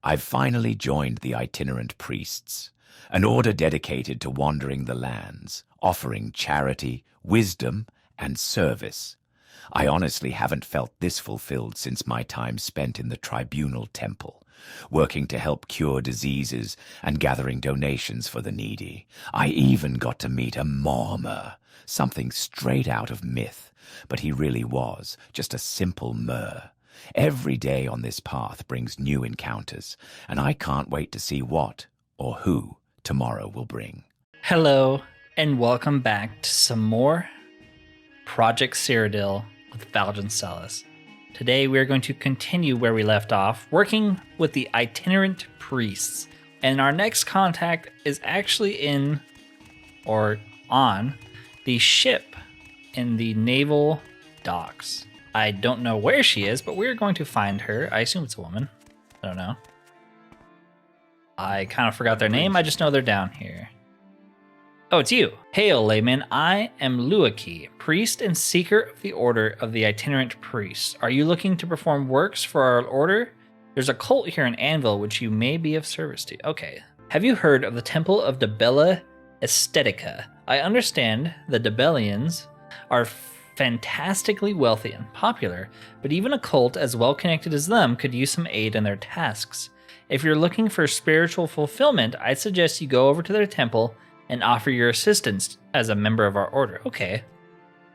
I've finally joined the Itinerant Priests, an order dedicated to wandering the lands, offering charity, wisdom, and service. I honestly haven't felt this fulfilled since my time spent in the Tribunal Temple, working to help cure diseases and gathering donations for the needy. I even got to meet a Mormor, something straight out of myth, but he really was just a simple mer. Every day on this path brings new encounters, and I can't wait to see what or who tomorrow will bring. Hello, and welcome back to some more Project Cyrodiil with Valdryn. Today we are going to continue where we left off, working with the Itinerant Priests. And our next contact is actually in, or on, the ship in the naval docks. I don't know where she is, but we're going to find her. I assume it's a woman. I don't know. I kind of forgot their name. I just know they're down here. Oh, it's you. Hail, layman. I am Luaki, priest and seeker of the order of the Itinerant Priests. Are you looking to perform works for our order? There's a cult here in Anvil which you may be of service to. Okay. Have you heard of the Temple of Dibella Estetica? I understand the Dibellians are fantastically wealthy and popular, but even a cult as well connected as them could use some aid in their tasks. If you're looking for spiritual fulfillment, I'd suggest you go over to their temple and offer your assistance as a member of our order. Okay.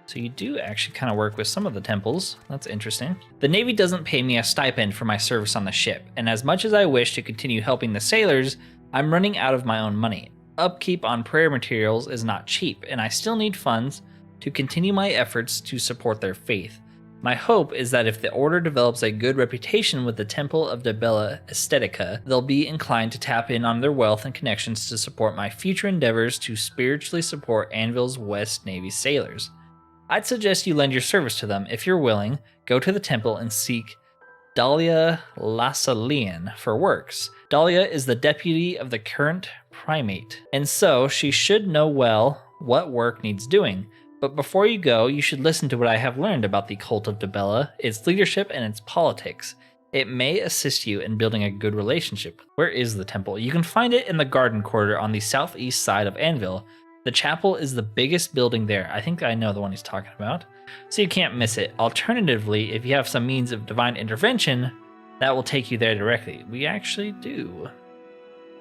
So you do actually kind of work with some of the temples. That's interesting. The Navy doesn't pay me a stipend for my service on the ship, and as much as I wish to continue helping the sailors, I'm running out of my own money. Upkeep on prayer materials is not cheap, and I still need funds to continue my efforts to support their faith. My hope is that if the Order develops a good reputation with the Temple of Dibella Estetica, they'll be inclined to tap in on their wealth and connections to support my future endeavors to spiritually support Anvil's West Navy sailors. I'd suggest you lend your service to them. If you're willing, go to the temple and seek Dahlia Lassalian for works. Dahlia is the deputy of the current primate, and so she should know well what work needs doing. But before you go, you should listen to what I have learned about the Cult of Dibella, its leadership, and its politics. It may assist you in building a good relationship. Where is the temple? You can find it in the garden quarter on the southeast side of Anvil. The chapel is the biggest building there. I think I know the one he's talking about. So you can't miss it. Alternatively, if you have some means of divine intervention, that will take you there directly. We actually do.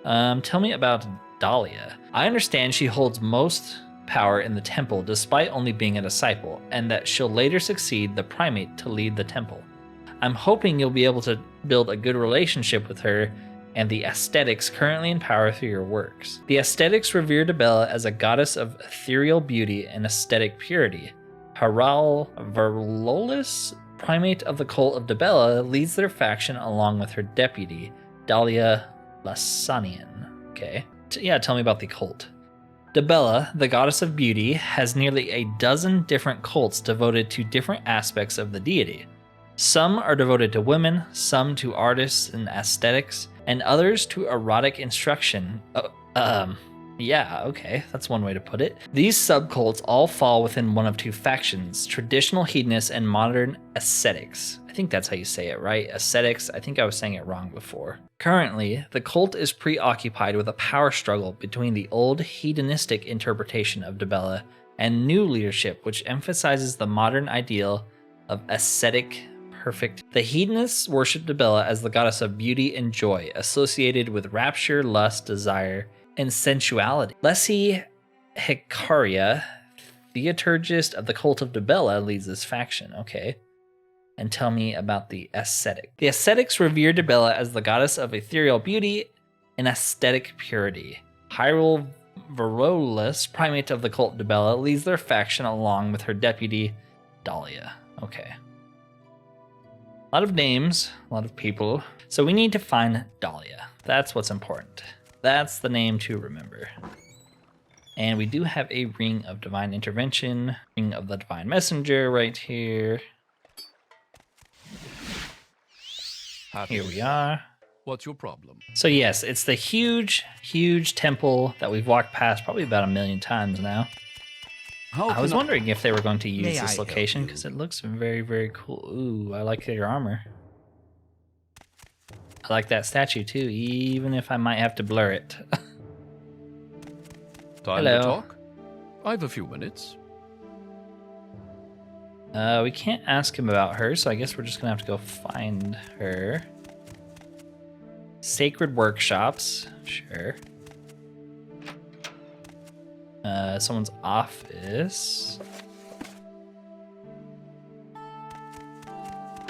Tell me about Dahlia. I understand she holds most power in the temple despite only being a disciple, and that she'll later succeed the primate to lead the temple. I'm hoping you'll be able to build a good relationship with her and the aesthetics currently in power through your works. The aesthetics revere Dibella as a goddess of ethereal beauty and aesthetic purity. Haral Verlolis, primate of the cult of Dibella, leads their faction along with her deputy, Dahlia Lassanian. Okay. Yeah, tell me about the cult. Dibella, the goddess of beauty, has nearly a dozen different cults devoted to different aspects of the deity. Some are devoted to women, some to artists and aesthetics, and others to erotic instruction. Yeah, okay, that's one way to put it. These subcults all fall within one of two factions, traditional hedonists and modern ascetics. I think that's how you say it, right? Ascetics, I think I was saying it wrong before. Currently, the cult is preoccupied with a power struggle between the old hedonistic interpretation of Dibella and new leadership, which emphasizes the modern ideal of ascetic perfect. The hedonists worship Dibella as the goddess of beauty and joy, associated with rapture, lust, desire, and sensuality. Leslie Hecaria, theaturgist of the cult of Dibella, leads this faction. Okay. And tell me about the ascetic. The ascetics revere Dibella as the goddess of ethereal beauty and aesthetic purity. Hyrule Verolus, primate of the cult Dibella, leads their faction along with her deputy, Dahlia. Okay. A lot of names, a lot of people. So we need to find Dahlia. That's what's important. That's the name to remember. And we do have a Ring of Divine Intervention, Ring of the Divine Messenger right here. Here we are. What's your problem? So yes, it's the huge, huge temple that we've walked past probably about 1,000,000 times now. I was wondering if they were going to use this location because it looks very, very cool. Ooh, I like your armor. I like that statue too, even if I might have to blur it. Time Hello. to talk? I've a few minutes. We can't ask him about her, so I guess we're just gonna have to go find her. Sacred workshops, sure. Someone's office.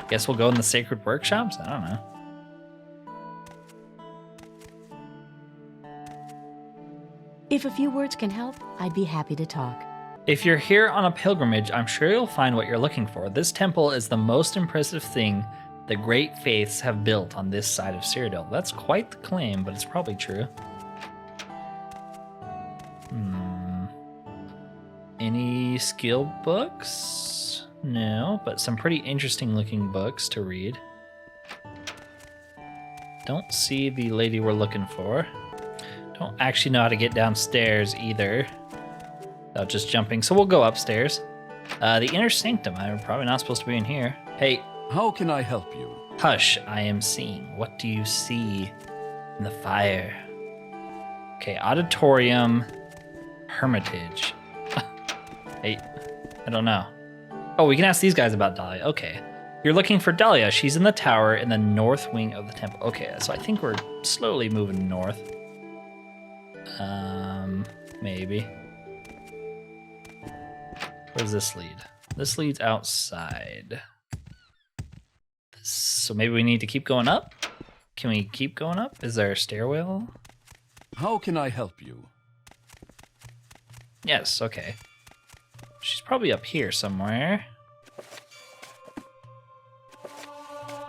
Guess we'll go in the sacred workshops? I don't know. If a few words can help, I'd be happy to talk. If you're here on a pilgrimage, I'm sure you'll find what you're looking for. This temple is the most impressive thing the great faiths have built on this side of Cyrodiil. That's quite the claim, but it's probably true. Any skill books? No, but some pretty interesting looking books to read. Don't see the lady we're looking for. Don't actually know how to get downstairs either without just jumping, so we'll go upstairs. The inner sanctum. I'm probably not supposed to be in here. Hey. How can I help you? Hush, I am seeing. What do you see in the fire? Okay, auditorium, hermitage. Hey, I don't know. Oh, we can ask these guys about Dahlia. Okay. You're looking for Dahlia. She's in the tower in the north wing of the temple. Okay, so I think we're slowly moving north. Maybe. Where does this lead? This leads outside. So maybe we need to keep going up? Can we keep going up? Is there a stairwell? How can I help you? Yes, okay. She's probably up here somewhere.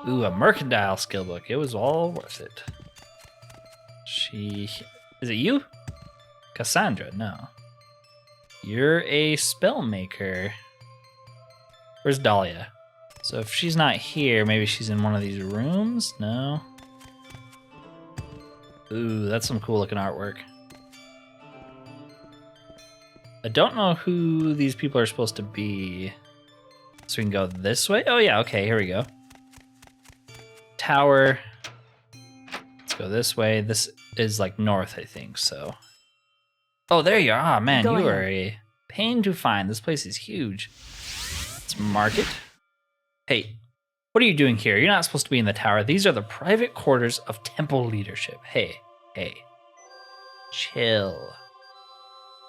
Ooh, a mercantile skill book. It was all worth it. Is it you? Cassandra, no. You're a spell maker. Where's Dahlia? So if she's not here, maybe she's in one of these rooms? No. Ooh, that's some cool looking artwork. I don't know who these people are supposed to be. So we can go this way? Oh yeah, okay, here we go. Tower. Let's go this way. This is like north, I think, so. Oh, there you are. Ah, man, you are a pain to find. This place is huge. Let's mark it. Hey, what are you doing here? You're not supposed to be in the tower. These are the private quarters of temple leadership. Hey. Chill.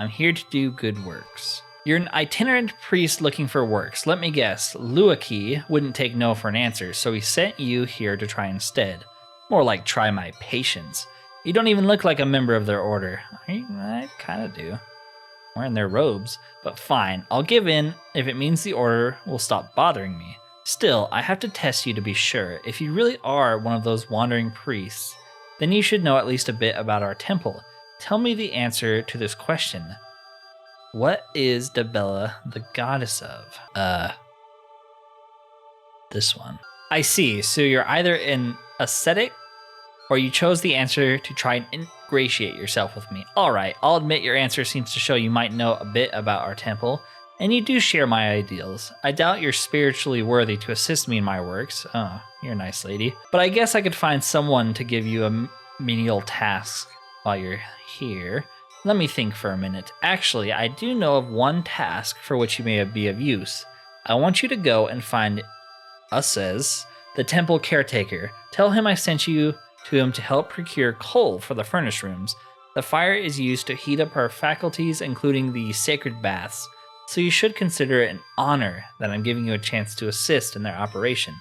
I'm here to do good works. You're an itinerant priest looking for works. Let me guess, Luaki wouldn't take no for an answer, so he sent you here to try instead. More like try my patience. You don't even look like a member of their order. I kind of do. Wearing their robes. But fine, I'll give in if it means the order will stop bothering me. Still, I have to test you to be sure. If you really are one of those wandering priests, then you should know at least a bit about our temple. Tell me the answer to this question. What is Dibella the goddess of? This one. I see, so you're either an ascetic or you chose the answer to try and ingratiate yourself with me. Alright, I'll admit your answer seems to show you might know a bit about our temple, and you do share my ideals. I doubt you're spiritually worthy to assist me in my works. Oh, you're a nice lady. But I guess I could find someone to give you a menial task while you're here. Let me think for a minute. Actually, I do know of one task for which you may be of use. I want you to go and find Usses, the temple caretaker. Tell him I sent you to him to help procure coal for the furnace rooms. The fire is used to heat up our faculties, including the sacred baths, so you should consider it an honor that I'm giving you a chance to assist in their operation.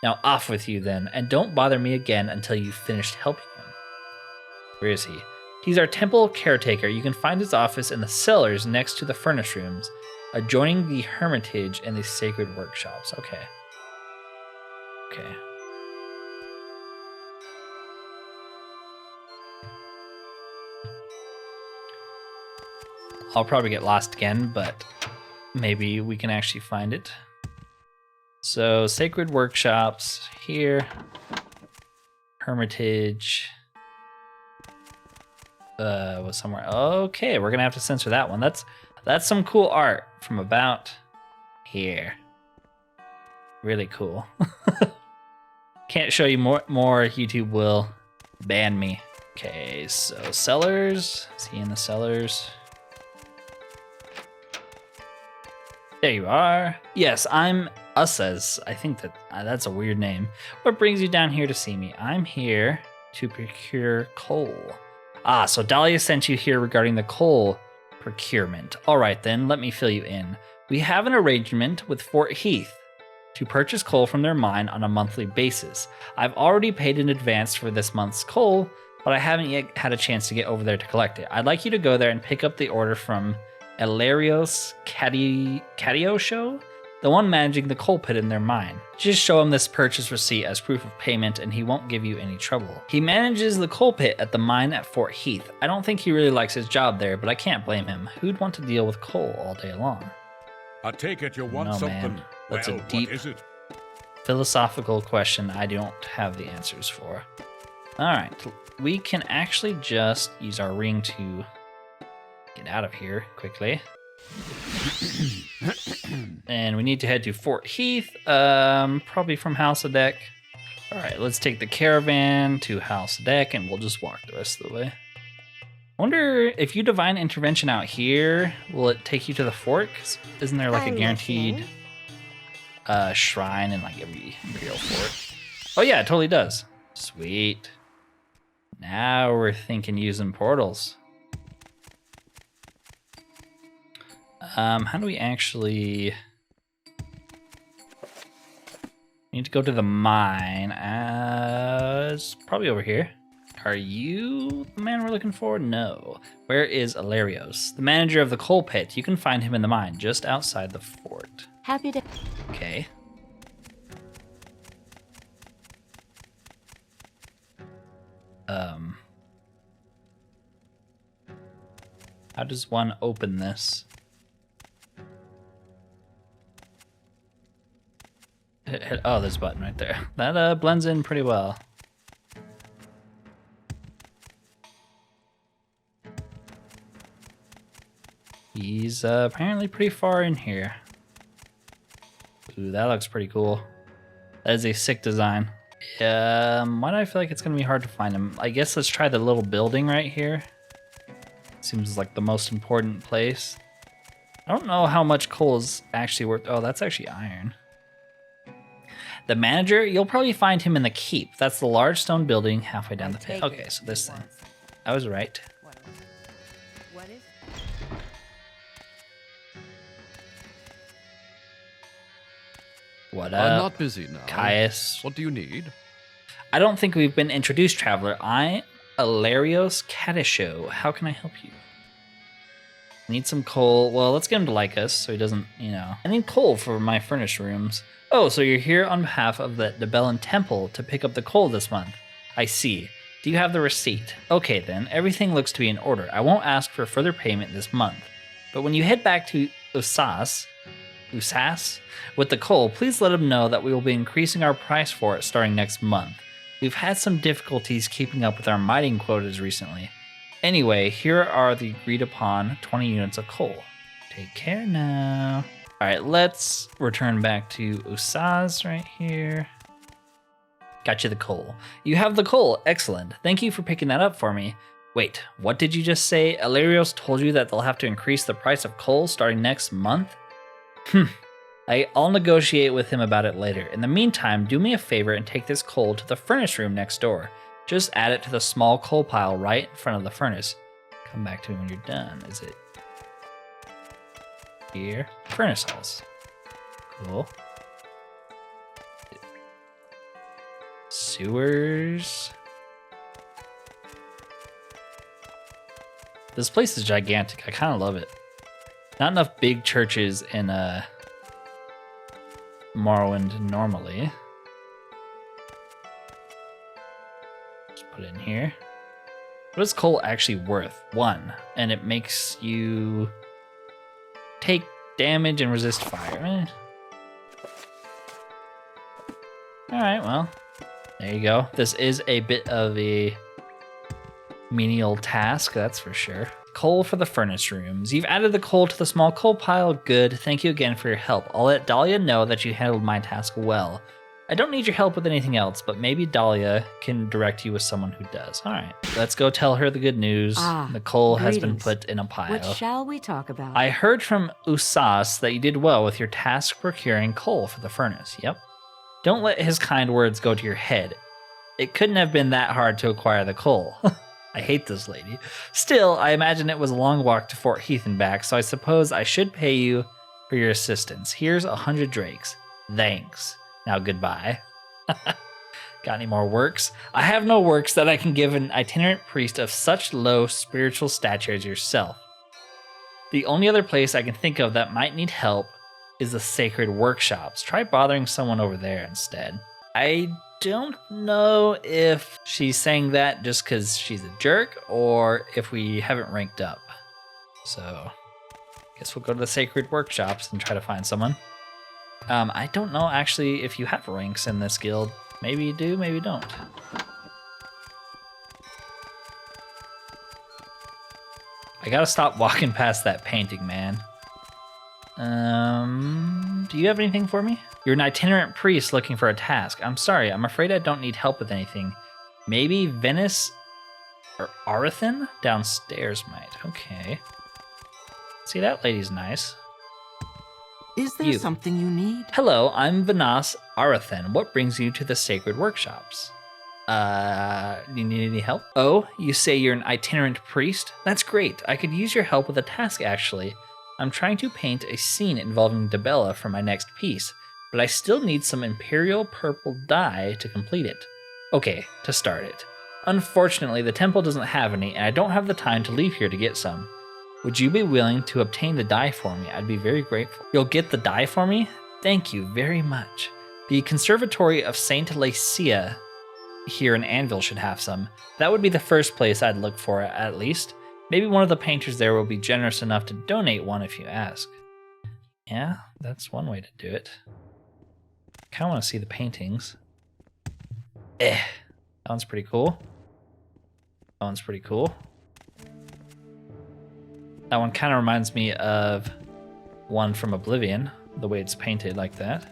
Now off with you then, and don't bother me again until you've finished helping him. Where is he? He's our temple caretaker. You can find his office in the cellars next to the furnace rooms, adjoining the hermitage and the sacred workshops. Okay. I'll probably get lost again, but maybe we can actually find it. So, sacred workshops here. Hermitage. Was somewhere. Okay, we're gonna have to censor that one. That's some cool art from about here. Really cool. Can't show you more. YouTube will ban me. Okay, so sellers. Is he in the sellers? There you are. Yes, I'm Usas. I think that's a weird name. What brings you down here to see me? I'm here to procure coal. Ah, so Dahlia sent you here regarding the coal procurement. All right then, let me fill you in. We have an arrangement with Fort Heath to purchase coal from their mine on a monthly basis. I've already paid in advance for this month's coal, but I haven't yet had a chance to get over there to collect it. I'd like you to go there and pick up the order from Elarios Cadiosho, the one managing the coal pit in their mine. Just show him this purchase receipt as proof of payment and he won't give you any trouble. He manages the coal pit at the mine at Fort Heath. I don't think he really likes his job there, but I can't blame him. Who'd want to deal with coal all day long? I take it you want No, something. man. That's a Well, deep- what is it? Philosophical question I don't have the answers for. All right, we can actually just use our ring to get out of here quickly. And we need to head to Fort Heath, probably from House of Deck. All right, let's take the caravan to House of Deck and we'll just walk the rest of the way. I wonder if you divine intervention out here, will it take you to the fort? 'Cause isn't there like a I'm guaranteed shrine in like every Imperial fort? Oh yeah, it totally does. Sweet. Now we're thinking using portals. How do we actually... need to go to the mine. It's probably over here. Are you the man we're looking for? No. Where is Elarios? The manager of the coal pit. You can find him in the mine, just outside the fort. Happy to. Okay. How does one open this? Oh, there's a button right there. That blends in pretty well. He's apparently pretty far in here. Ooh, that looks pretty cool. That is a sick design. Why do I feel like it's gonna be hard to find him? I guess let's try the little building right here. Seems like the most important place. I don't know how much coal is actually worth. Oh, that's actually iron. The manager, you'll probably find him in the keep. That's the large stone building halfway down the pit. Okay, so this thing. I was right. What is? What I'm up, not busy now. Caius? What do you need? I don't think we've been introduced, traveler. I, Elarios Cadisho. How can I help you? Need some coal. Well, let's get him to like us so he doesn't, I need coal for my furnished rooms. Oh, so you're here on behalf of the Dibellan Temple to pick up the coal this month. I see. Do you have the receipt? Okay then, everything looks to be in order. I won't ask for further payment this month. But when you head back to Usas, with the coal, please let him know that we will be increasing our price for it starting next month. We've had some difficulties keeping up with our mining quotas recently. Anyway, here are the agreed upon 20 units of coal. Take care now. All right, let's return back to Usaz right here. Got you the coal. You have the coal. Excellent. Thank you for picking that up for me. Wait, what did you just say? Elarios told you that they'll have to increase the price of coal starting next month? I'll negotiate with him about it later. In the meantime, do me a favor and take this coal to the furnace room next door. Just add it to the small coal pile right in front of the furnace. Come back to me when you're done. Is it here? Furnace halls. Cool. Sewers. This place is gigantic. I kind of love it. Not enough big churches in Morrowind normally. Just put it in here. What is coal actually worth? 1. And it makes you take damage and resist fire. Alright, well. There you go. This is a bit of a menial task, that's for sure. Coal for the furnace rooms. You've added the coal to the small coal pile. Good. Thank you again for your help. I'll let Dahlia know that you handled my task well. I don't need your help with anything else, but maybe Dahlia can direct you with someone who does. All right, let's go tell her the good news. The coal has been greetings. put in a pile. What shall we talk about? I heard from Usas that you did well with your task procuring coal for the furnace. Yep. Don't let his kind words go to your head. It couldn't have been that hard to acquire the coal. I hate this lady. Still, I imagine it was a long walk to Fort Heath and back, so I suppose I should pay you for your assistance. Here's 100 drakes. Thanks. Now goodbye. Got any more works? I have no works that I can give an itinerant priest of such low spiritual stature as yourself. The only other place I can think of that might need help is the sacred workshops. Try bothering someone over there instead. I don't know if she's saying that just because she's a jerk or if we haven't ranked up. So, I guess we'll go to the sacred workshops and try to find someone. I don't know actually if you have ranks in this guild. Maybe you do, maybe you don't. I gotta stop walking past that painting, man. Do you have anything for me? You're an itinerant priest looking for a task. I'm sorry, I'm afraid I don't need help with anything. Maybe Venice or Arathan downstairs might. Okay. See, that lady's nice. Is there something you need? Hello, I'm Venas Arathan. What brings you to the sacred workshops? Do you need any help? Oh, you say you're an itinerant priest? That's great. I could use your help with a task, actually. I'm trying to paint a scene involving Dibella for my next piece, but I still need some Imperial purple dye to complete it. Okay, to start it. Unfortunately, the temple doesn't have any, and I don't have the time to leave here to get some. Would you be willing to obtain the dye for me? I'd be very grateful. You'll get the dye for me? Thank you very much. The Conservatory of Saint Lycia here in Anvil should have some. That would be the first place I'd look for, at least. Maybe one of the painters there will be generous enough to donate one if you ask. Yeah, that's one way to do it. I kind of want to see the paintings. That one's pretty cool. That one's pretty cool. That one kind of reminds me of one from Oblivion, the way it's painted like that.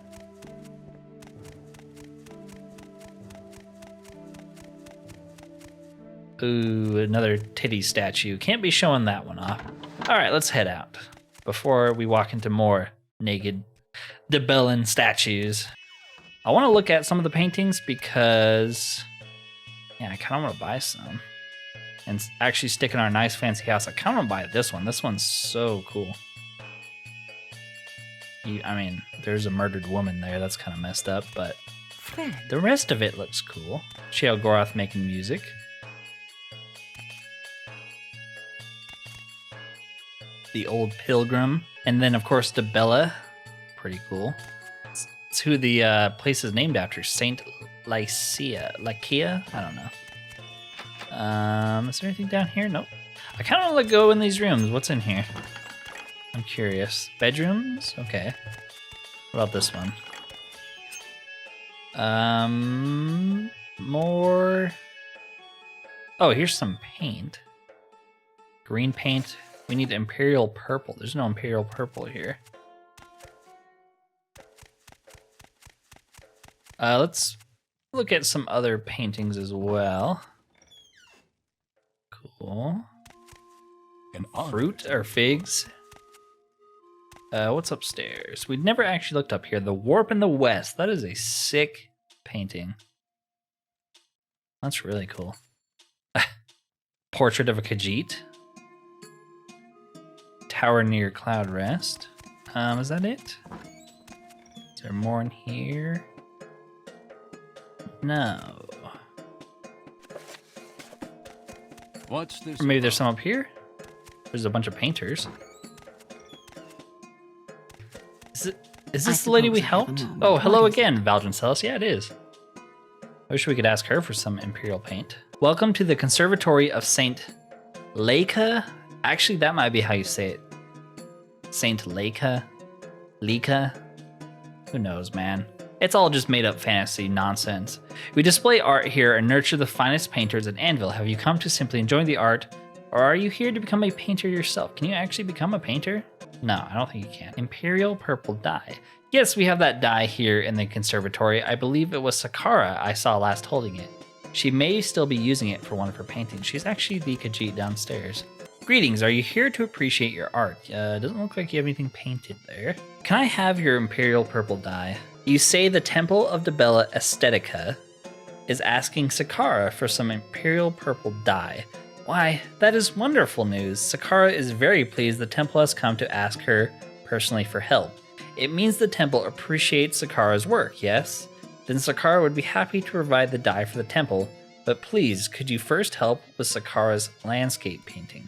Ooh, another titty statue. Can't be showing that one off. All right, let's head out before we walk into more naked Dibellan statues. I want to look at some of the paintings because, yeah, I kind of want to buy some. And actually stick in our nice fancy house. I kind of want to buy this one. This one's so cool. I mean, there's a murdered woman there. That's kind of messed up, but the rest of it looks cool. Sheol Goroth making music. The old pilgrim. And then, of course, Dibella. Pretty cool. It's who the place is named after. Saint Lycia. Lycia? I don't know. Is there anything down here? Nope. I kind of want to go in these rooms. What's in here? I'm curious. Bedrooms? Okay. What about this one? More. Oh, here's some paint. Green paint. We need Imperial purple. There's no Imperial purple here. Let's look at some other paintings as well. Cool. Fruit or figs? What's upstairs? We'd never actually looked up here. The Warp in the West. That is a sick painting. That's really cool. Portrait of a Khajiit. Tower near Cloud Rest. Is that it? Is there more in here? No. What's this? Or maybe there's some up here? There's a bunch of painters. Is this the lady we helped? Oh, hello again, Valdryn Celis. Yeah, it is. I wish we could ask her for some Imperial paint. Welcome to the Conservatory of Saint Lycia. Actually, that might be how you say it. Saint Lycia? Lycia? Who knows, man? It's all just made up fantasy nonsense. We display art here and nurture the finest painters at Anvil. Have you come to simply enjoy the art Or are you here to become a painter yourself? Can you actually become a painter? No, I don't think you can. Imperial purple dye. Yes, we have that dye here in the conservatory. I believe it was Sakara I saw last holding it. She may still be using it for one of her paintings. She's actually the Khajiit downstairs. Greetings, are you here to appreciate your art? Doesn't look like you have anything painted there. Can I have your Imperial purple dye? You say the Temple of Dibella Estetica is asking Sakara for some Imperial purple dye. Why, that is wonderful news. Sakara is very pleased the temple has come to ask her personally for help. It means the temple appreciates Sakara's work, yes? Then Sakara would be happy to provide the dye for the temple, but please, could you first help with Sakara's landscape painting?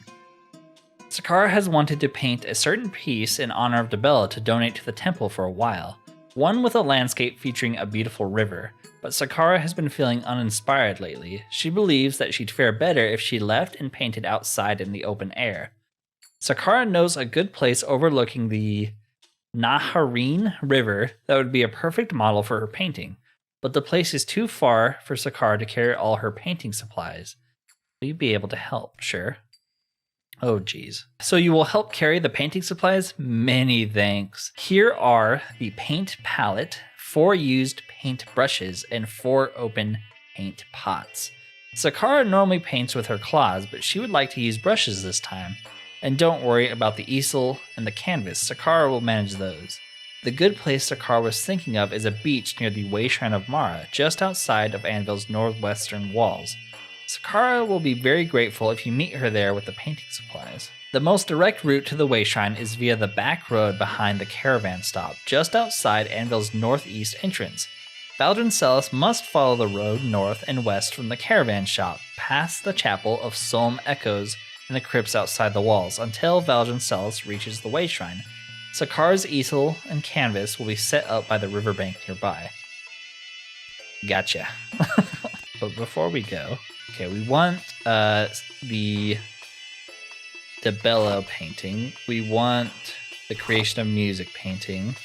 Sakara has wanted to paint a certain piece in honor of Dibella to donate to the temple for a while. One with a landscape featuring a beautiful river, but Sakara has been feeling uninspired lately. She believes that she'd fare better if she left and painted outside in the open air. Sakara knows a good place overlooking the Nahareen River that would be a perfect model for her painting, but the place is too far for Sakara to carry all her painting supplies. Will you be able to help? Sure. Oh, geez. So you will help carry the painting supplies? Many thanks. Here are the paint palette, 4 used paint brushes, and 4 open paint pots. Sakara normally paints with her claws, but she would like to use brushes this time. And don't worry about the easel and the canvas. Sakara will manage those. The good place Sakara was thinking of is a beach near the Way Shrine of Mara, just outside of Anvil's northwestern walls. Sakara will be very grateful if you meet her there with the painting supplies. The most direct route to the Way Shrine is via the back road behind the caravan stop, just outside Anvil's northeast entrance. Valdryn Celis must follow the road north and west from the caravan shop, past the chapel of Solemn Echoes and the crypts outside the walls, until Valdryn Celis reaches the Way Shrine. Sakara's easel and canvas will be set up by the riverbank nearby. Gotcha. But before we go, okay, we want the Dibella painting. We want the Creation of Music painting.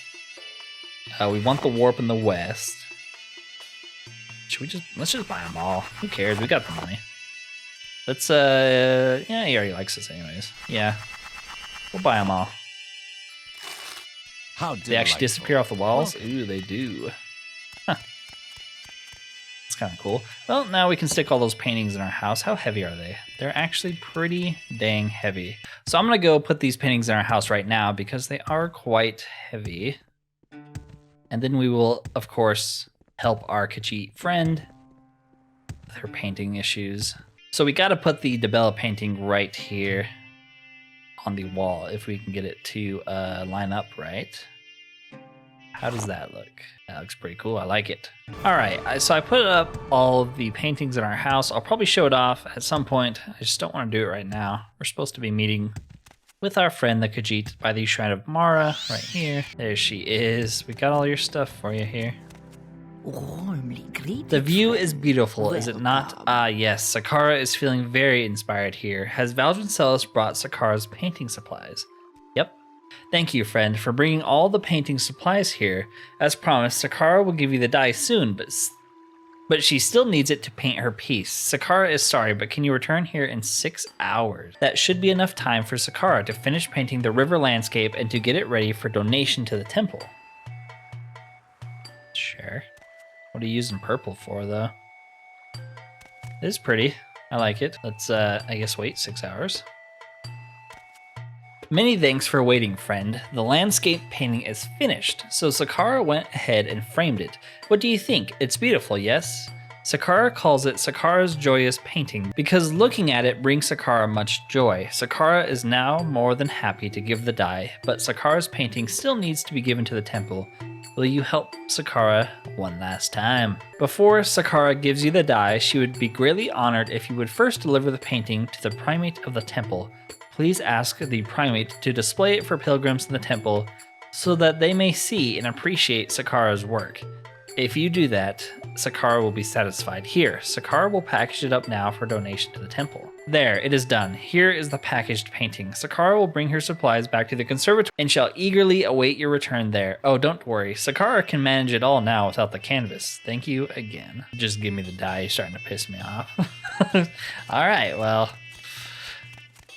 We want the Warp in the West. Let's just buy them all. Who cares? We got the money. Let's, yeah, he already likes us anyways. Yeah, we'll buy them all. How They actually disappear off the walls? Ooh, they do. Huh. It's kind of cool. Well, now we can stick all those paintings in our house. How heavy are they? They're actually pretty dang heavy. So I'm going to go put these paintings in our house right now because they are quite heavy. And then we will, of course, help our Khajiit friend with her painting issues. So we got to put the Dibella painting right here on the wall if we can get it to line up right. How does that look? That looks pretty cool. I like it. All right, so I put up all of the paintings in our house. I'll probably show it off at some point. I just don't want to do it right now. We're supposed to be meeting with our friend the Khajiit by the Shrine of Mara right here. There she is. We got all your stuff for you here. The view is beautiful, is it not? Ah, yes, Sakara is feeling very inspired here. Has Valdryn Celis brought Sakara's painting supplies? Yep. Thank you, friend, for bringing all the painting supplies here. As promised, Sakara will give you the dye soon, but she still needs it to paint her piece. Sakara is sorry, but can you return here in 6 hours? That should be enough time for Sakara to finish painting the river landscape and to get it ready for donation to the temple. Sure. What are you using purple for, though? It is pretty. I like it. Let's, I guess, wait 6 hours. Many thanks for waiting, friend. The landscape painting is finished, so Sakara went ahead and framed it. What do you think? It's beautiful, yes? Sakara calls it Sakara's joyous painting because looking at it brings Sakara much joy. Sakara is now more than happy to give the dye, but Sakara's painting still needs to be given to the temple. Will you help Sakara one last time? Before Sakara gives you the dye, she would be greatly honored if you would first deliver the painting to the primate of the temple. Please ask the primate to display it for pilgrims in the temple so that they may see and appreciate Sakara's work. If you do that, Sakara will be satisfied. Here, Sakara will package it up now for donation to the temple. There, it is done. Here is the packaged painting. Sakara will bring her supplies back to the conservatory and shall eagerly await your return there. Oh, don't worry. Sakara can manage it all now without the canvas. Thank you again. Just give me the dye. You're starting to piss me off. All right, well,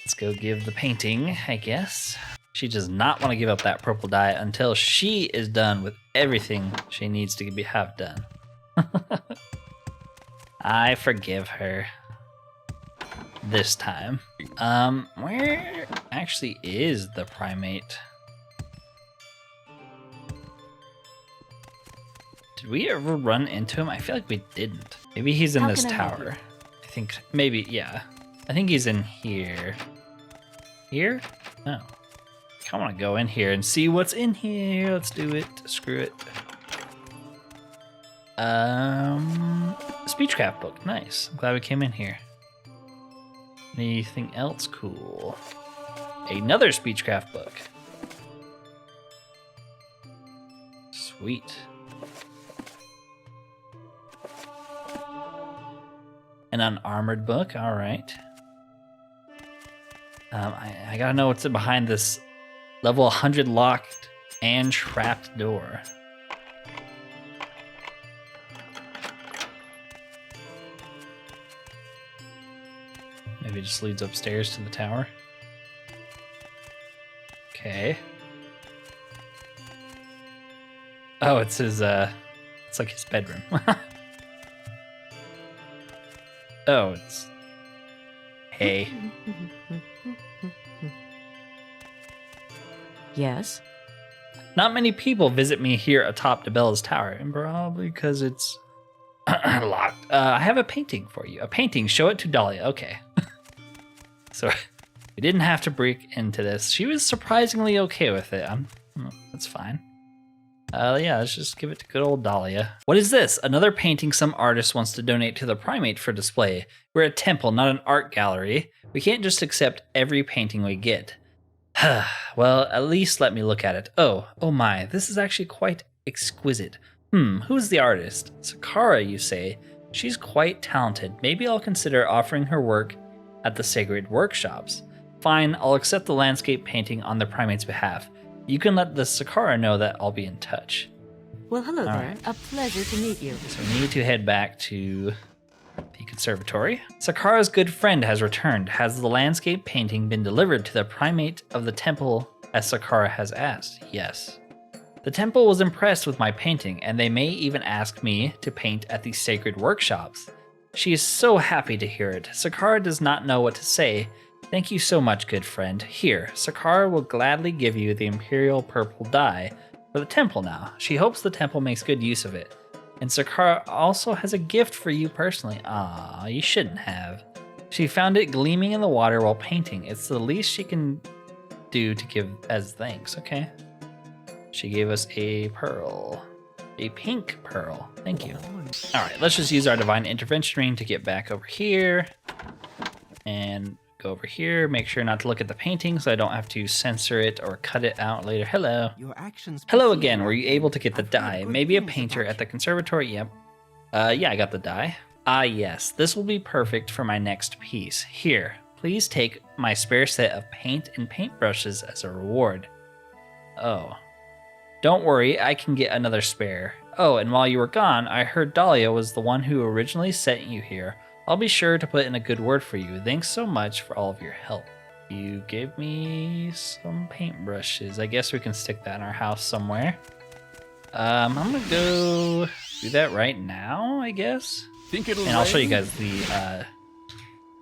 Let's go give the painting, I guess. She does not want to give up that purple dye until she is done with everything she needs to have done. I forgive her. This time. Where actually is the primate? Did we ever run into him? I feel like we didn't. Maybe he's in this tower. I think maybe, yeah. I think he's in here. Here? No. I want to go in here and see what's in here. Let's do it. Screw it. Speechcraft book. Nice. I'm glad we came in here. Anything else cool? Another Speechcraft book. Sweet. An unarmored book. All right. I gotta know what's behind this level 100 locked and trapped door. Maybe it just leads upstairs to the tower. Okay. Oh, it's his, it's like his bedroom. Oh, it's... Hey. Yes? Not many people visit me here atop Dibella's tower, and probably because it's locked. I have a painting for you. A painting. Show it to Dahlia. Okay. So we didn't have to break into this. She was surprisingly okay with it. That's fine. Yeah, let's just give it to good old Dahlia. What is this? Another painting some artist wants to donate to the primate for display. We're a temple, not an art gallery. We can't just accept every painting we get. Well, at least let me look at it. Oh my, this is actually quite exquisite. Who's the artist? Sakara, you say? She's quite talented. Maybe I'll consider offering her work at the sacred workshops. Fine, I'll accept the landscape painting on the primate's behalf. You can let the Sakara know that I'll be in touch. Well, hello All there. right. A pleasure to meet you. So we need to head back to the conservatory. Sakara's good friend has returned. Has the landscape painting been delivered to the primate of the temple as Sakara has asked? Yes. The temple was impressed with my painting, and they may even ask me to paint at the sacred workshops. She is so happy to hear it. Sakara does not know what to say. Thank you so much, good friend. Here, Sakara will gladly give you the Imperial purple dye for the temple now. She hopes the temple makes good use of it. And Sakara also has a gift for you personally. Ah, you shouldn't have. She found it gleaming in the water while painting. It's the least she can do to give as thanks, okay? She gave us a pearl. A pink pearl. Thank you. All right, let's just use our divine intervention ring to get back over here. And go over here. Make sure not to look at the painting so I don't have to censor it or cut it out later. Hello. Your actions. Hello again. Were you able to get the dye? Maybe a painter at the conservatory? Yep. Yeah, I got the dye. Ah, yes. This will be perfect for my next piece. Here, please take my spare set of paint and paintbrushes as a reward. Oh. Don't worry, I can get another spare. Oh, and while you were gone, I heard Dahlia was the one who originally sent you here. I'll be sure to put in a good word for you. Thanks so much for all of your help. You gave me some paintbrushes. I guess we can stick that in our house somewhere. I'm gonna go do that right now, I guess. Think it'll And I'll show you rain? guys the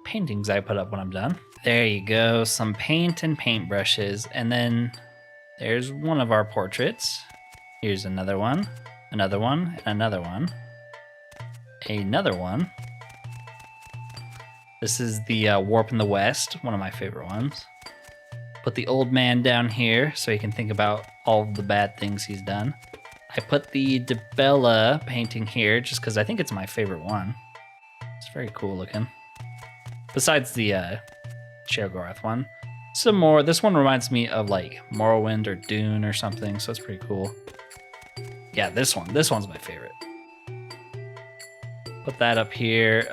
paintings I put up when I'm done. There you go, some paint and paintbrushes. And then there's one of our portraits. Here's another one, and another one. Another one. This is the Warp in the West, one of my favorite ones. Put the old man down here so he can think about all of the bad things he's done. I put the Dibella painting here just because I think it's my favorite one. It's very cool looking. Besides the Sheogorath one. Some more. This one reminds me of like Morrowind or Dune or something, so it's pretty cool. Yeah, this one. This one's my favorite. Put that up here.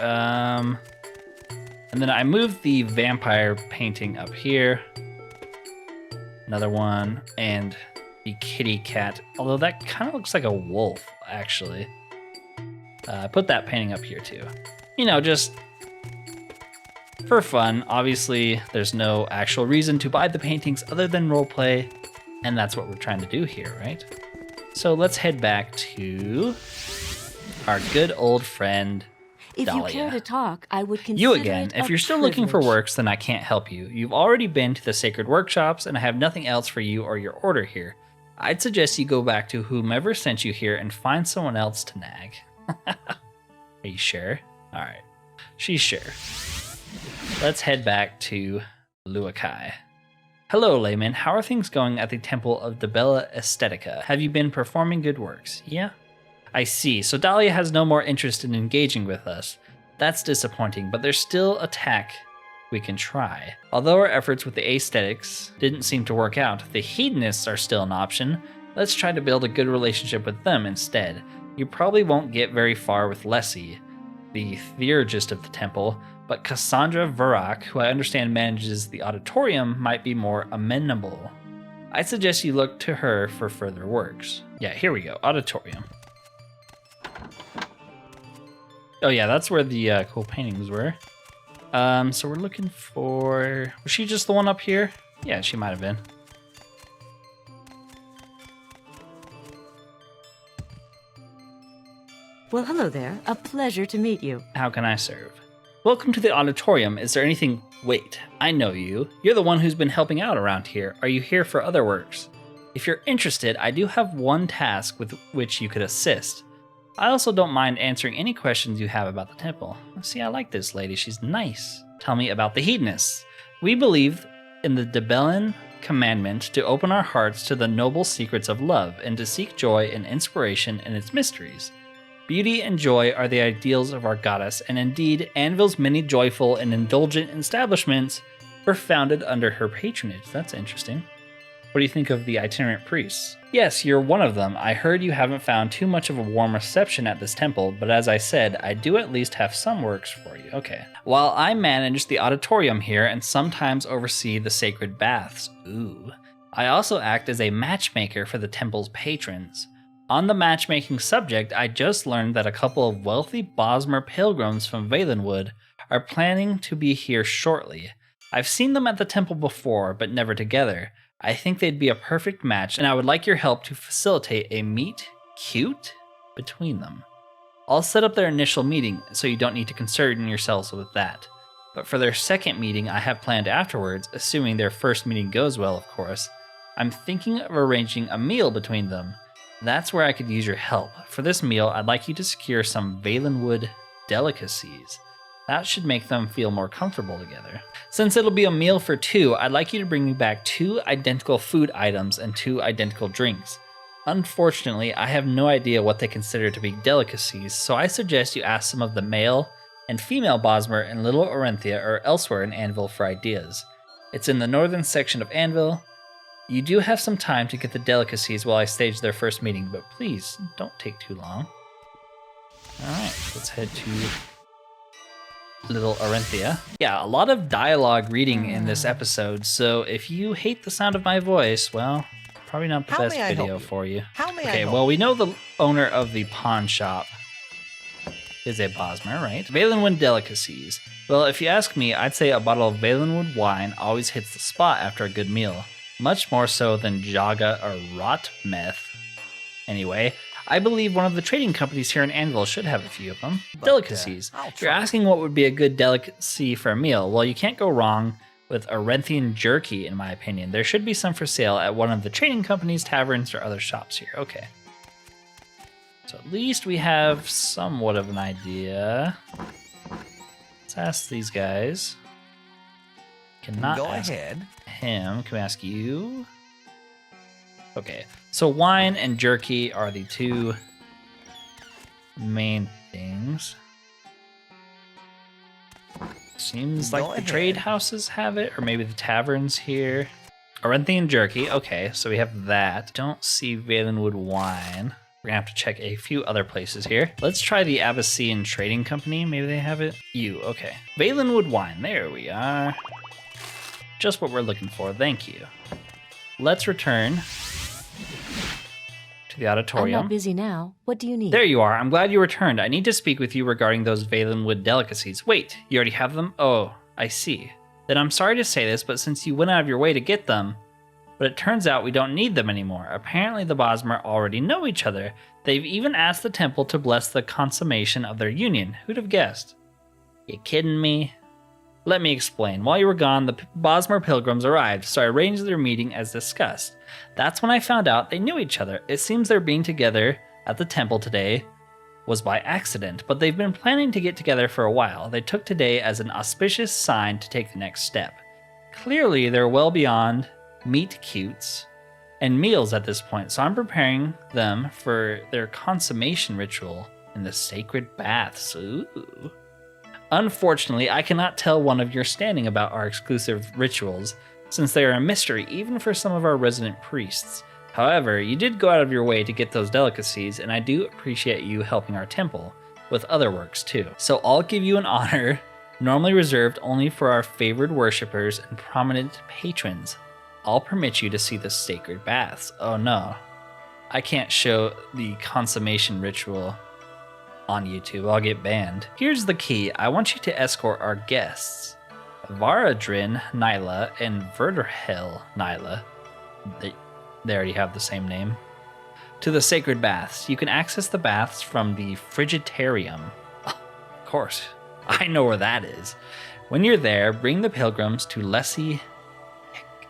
And then I moved the vampire painting up here. Another one. And the kitty cat. Although that kind of looks like a wolf, actually. Put that painting up here too. You know, just for fun. Obviously, there's no actual reason to buy the paintings other than roleplay, and that's what we're trying to do here, right? So let's head back to our good old friend, If Dahlia. you care to talk, I would consider You again. it If a you're still looking for privilege. works, then I can't help you. You've already been to the sacred workshops, and I have nothing else for you or your order here. I'd suggest you go back to whomever sent you here and find someone else to nag. Are you sure? Alright. She's sure. Let's head back to Luakai. Hello, layman. How are things going at the Temple of Dibella Estetica? Have you been performing good works? Yeah? I see. So Dahlia has no more interest in engaging with us. That's disappointing, but there's still a tack we can try. Although our efforts with the aesthetics didn't seem to work out, the hedonists are still an option. Let's try to build a good relationship with them instead. You probably won't get very far with Lessie, the theurgist of the temple, but Cassandra Varak, who I understand manages the auditorium, might be more amenable. I suggest you look to her for further works. Yeah, here we go, auditorium. Oh yeah, that's where the cool paintings were. So we're looking for... Was she just the one up here? Yeah, she might have been. Well, hello there. A pleasure to meet you. How can I serve? Welcome to the auditorium. Is there anything... Wait, I know you. You're the one who's been helping out around here. Are you here for other works? If you're interested, I do have one task with which you could assist. I also don't mind answering any questions you have about the temple. See, I like this lady. She's nice. Tell me about the hedonists. We believe in the Dibellan commandment to open our hearts to the noble secrets of love and to seek joy and inspiration in its mysteries. Beauty and joy are the ideals of our goddess, and indeed, Anvil's many joyful and indulgent establishments were founded under her patronage. That's interesting. What do you think of the Itinerant Priests? Yes, you're one of them. I heard you haven't found too much of a warm reception at this temple, but as I said, I do at least have some works for you. Okay. While I manage the auditorium here and sometimes oversee the sacred baths, I also act as a matchmaker for the temple's patrons. On the matchmaking subject, I just learned that a couple of wealthy Bosmer pilgrims from Valenwood are planning to be here shortly. I've seen them at the temple before, but never together. I think they'd be a perfect match, and I would like your help to facilitate a meet-cute between them. I'll set up their initial meeting, so you don't need to concern yourselves with that. But for their second meeting I have planned afterwards, assuming their first meeting goes well, of course, I'm thinking of arranging a meal between them. That's where I could use your help. For this meal, I'd like you to secure some Valenwood delicacies. That should make them feel more comfortable together. Since it'll be a meal for two, I'd like you to bring me back 2 identical food items and 2 identical drinks. Unfortunately, I have no idea what they consider to be delicacies, so I suggest you ask some of the male and female Bosmer in Little Orenthia or elsewhere in Anvil for ideas. It's in the northern section of Anvil. You do have some time to get the delicacies while I stage their first meeting, but please, don't take too long. Alright, let's head to Little Orenthia. Yeah, a lot of dialogue reading in this episode, so if you hate the sound of my voice, well, probably not the How best may I help video you? for you. How may I Okay, help well, we know the owner of the pawn shop is a Bosmer, right? Valenwood delicacies. Well, if you ask me, I'd say a bottle of Valenwood wine always hits the spot after a good meal. Much more so than Jaga or Rot Meth. Anyway, I believe one of the trading companies here in Anvil should have a few of them. Delicacies. I'll If you're try. asking what would be a good delicacy for a meal, well, you can't go wrong with Orenthian jerky, in my opinion. There should be some for sale at one of the trading companies, taverns, or other shops here. Okay. So at least we have somewhat of an idea. Let's ask these guys. Cannot Go ask ahead. him. Can we ask you? Okay, so wine and jerky are the 2 main things. Seems Go like the ahead. trade houses have it, or maybe the taverns here. Orenthian jerky, okay, so we have that. Don't see Valenwood wine. We're gonna have to check a few other places here. Let's try the Abyssinian Trading Company. Maybe they have it. Okay. Valenwood wine, there we are. Just what we're looking for, thank you. Let's return to the I'm auditorium. not busy now. What do you need? There you are. I'm glad you returned. I need to speak with you regarding those Valenwood delicacies. Wait, you already have them? Oh, I see. Then I'm sorry to say this, but since you went out of your way to get them, but it turns out we don't need them anymore. Apparently the Bosmer already know each other. They've even asked the temple to bless the consummation of their union. Who'd have guessed? You kidding me? Let me explain. While you were gone, the Bosmer pilgrims arrived, so I arranged their meeting as discussed. That's when I found out they knew each other. It seems their being together at the temple today was by accident, but they've been planning to get together for a while. They took today as an auspicious sign to take the next step. Clearly, they're well beyond meet cutes and meals at this point, so I'm preparing them for their consummation ritual in the sacred baths. Ooh. Unfortunately, I cannot tell one of your standing about our exclusive rituals, since they are a mystery even for some of our resident priests. However, you did go out of your way to get those delicacies, and I do appreciate you helping our temple with other works too. So I'll give you an honor normally reserved only for our favored worshippers and prominent patrons. I'll permit you to see the sacred baths. Oh no, I can't show the consummation ritual on YouTube. I'll get banned. Here's the key. I want you to escort our guests, Valdryn, Nyla, and Valdryn, Nyla. They already have the same name. To the sacred baths. You can access the baths from the Frigidarium. Of course, I know where that is. When you're there, bring the pilgrims to Lessie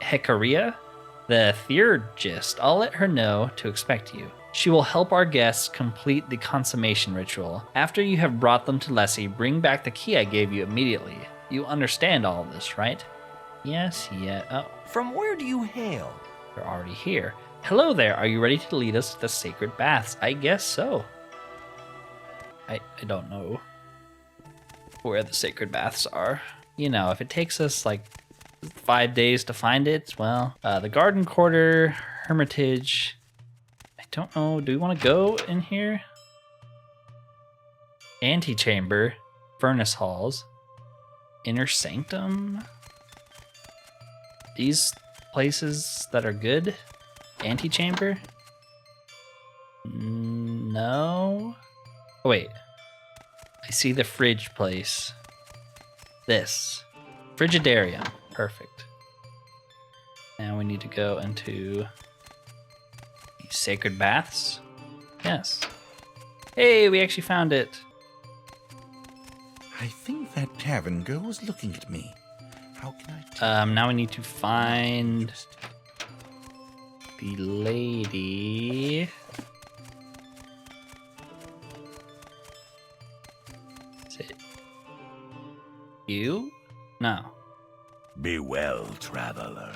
Hekaria, the theurgist. I'll let her know to expect you. She will help our guests complete the consummation ritual. After you have brought them to Lessie, bring back the key I gave you immediately. You understand all of this, right? Yes, yeah. Oh. From where do you hail? They're already here. Hello there, are you ready to lead us to the sacred baths? I guess so. I don't know where the sacred baths are. You know, if it takes us like 5 days to find it, well, the garden quarter, hermitage. I don't know, do we want to go in here? Antechamber, furnace halls, inner sanctum. These places that are good. Antechamber? No. Oh, wait. I see the fridge place. This. Frigidarium. Perfect. Now we need to go into the sacred baths. Yes. Hey, we actually found it. I think that tavern girl was looking at me. How can I Now we need to find the lady. Is it you? No. Be well, traveler.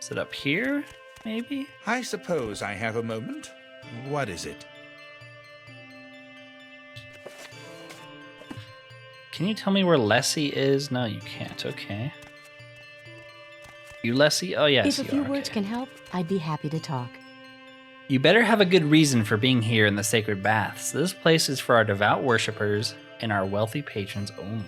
Is it up here, maybe? I suppose I have a moment. What is it? Can you tell me where Lessie is? No, you can't. Okay. You Lessie? Oh, yes, If a few words can help, I'd be happy to talk. You better have a good reason for being here in the sacred baths. This place is for our devout worshippers and our wealthy patrons only.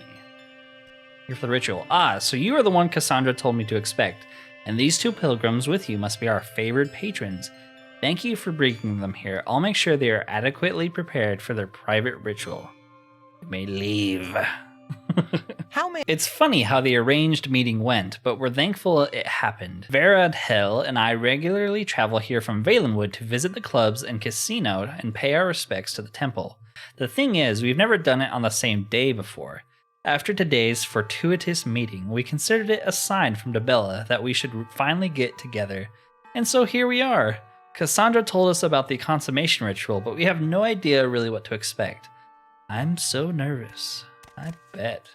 Here for the ritual. Ah, so you are the one Cassandra told me to expect, and these two pilgrims with you must be our favored patrons. Thank you for bringing them here. I'll make sure they are adequately prepared for their private ritual. You may leave. It's funny how the arranged meeting went, but we're thankful it happened. Valdryn and I regularly travel here from Valenwood to visit the clubs and casino and pay our respects to the temple. The thing is, we've never done it on the same day before. After today's fortuitous meeting, we considered it a sign from Dibella that we should finally get together. And so here we are. Cassandra told us about the consummation ritual, but we have no idea really what to expect. I'm so nervous. I bet.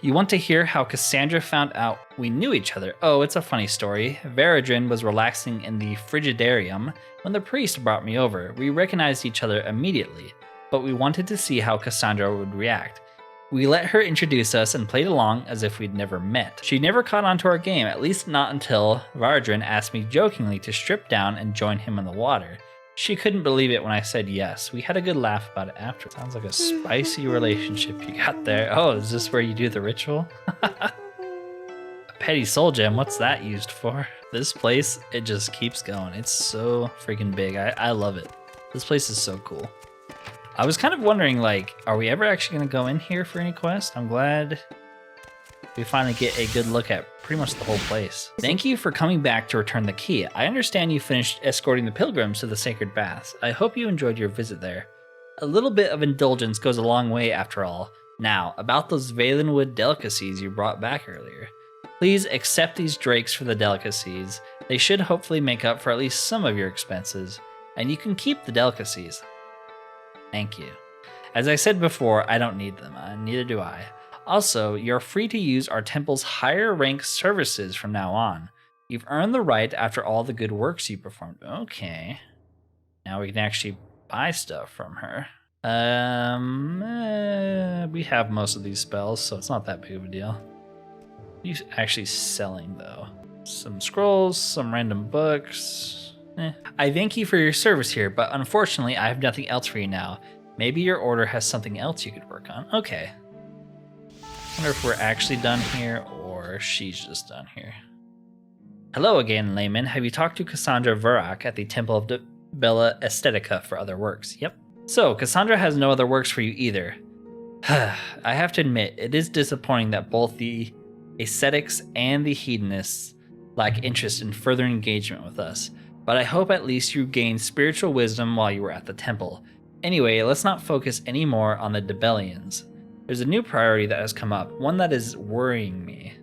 You want to hear how Cassandra found out we knew each other? Oh, it's a funny story. Valdryn was relaxing in the Frigidarium when the priest brought me over. We recognized each other immediately, but we wanted to see how Cassandra would react. We let her introduce us and played along as if we'd never met. She never caught on to our game, at least not until Valdryn asked me jokingly to strip down and join him in the water. She couldn't believe it when I said yes. We had a good laugh about it after. Sounds like a spicy relationship you got there. Oh, is this where you do the ritual? A petty soul gem, what's that used for? This place, it just keeps going. It's so freaking big. I love it. This place is so cool. I was kind of wondering, like, are we ever actually going to go in here for any quest? I'm glad we finally get a good look at pretty much the whole place. Thank you for coming back to return the key. I understand you finished escorting the pilgrims to the sacred baths. I hope you enjoyed your visit there. A little bit of indulgence goes a long way after all. Now, about those Valenwood delicacies you brought back earlier. Please accept these drakes for the delicacies. They should hopefully make up for at least some of your expenses, and you can keep the delicacies. Thank you. As I said before, I don't need them, neither do I. Also, you're free to use our temple's higher rank services from now on. You've earned the right after all the good works you performed. Okay. Now we can actually buy stuff from her. We have most of these spells, so it's not that big of a deal. He's actually selling, though. Some scrolls, some random books. I thank you for your service here, but unfortunately, I have nothing else for you now. Maybe your order has something else you could work on. Okay. I wonder if we're actually done here, or she's just done here. Hello again, layman. Have you talked to Cassandra Vurak at the Temple of Dibella Estetica for other works? Yep. So, Cassandra has no other works for you either. I have to admit, it is disappointing that both the ascetics and the hedonists lack interest in further engagement with us, but I hope at least you gained spiritual wisdom while you were at the temple. Anyway, let's not focus any more on the Dibellians. There's a new priority that has come up, one that is worrying me.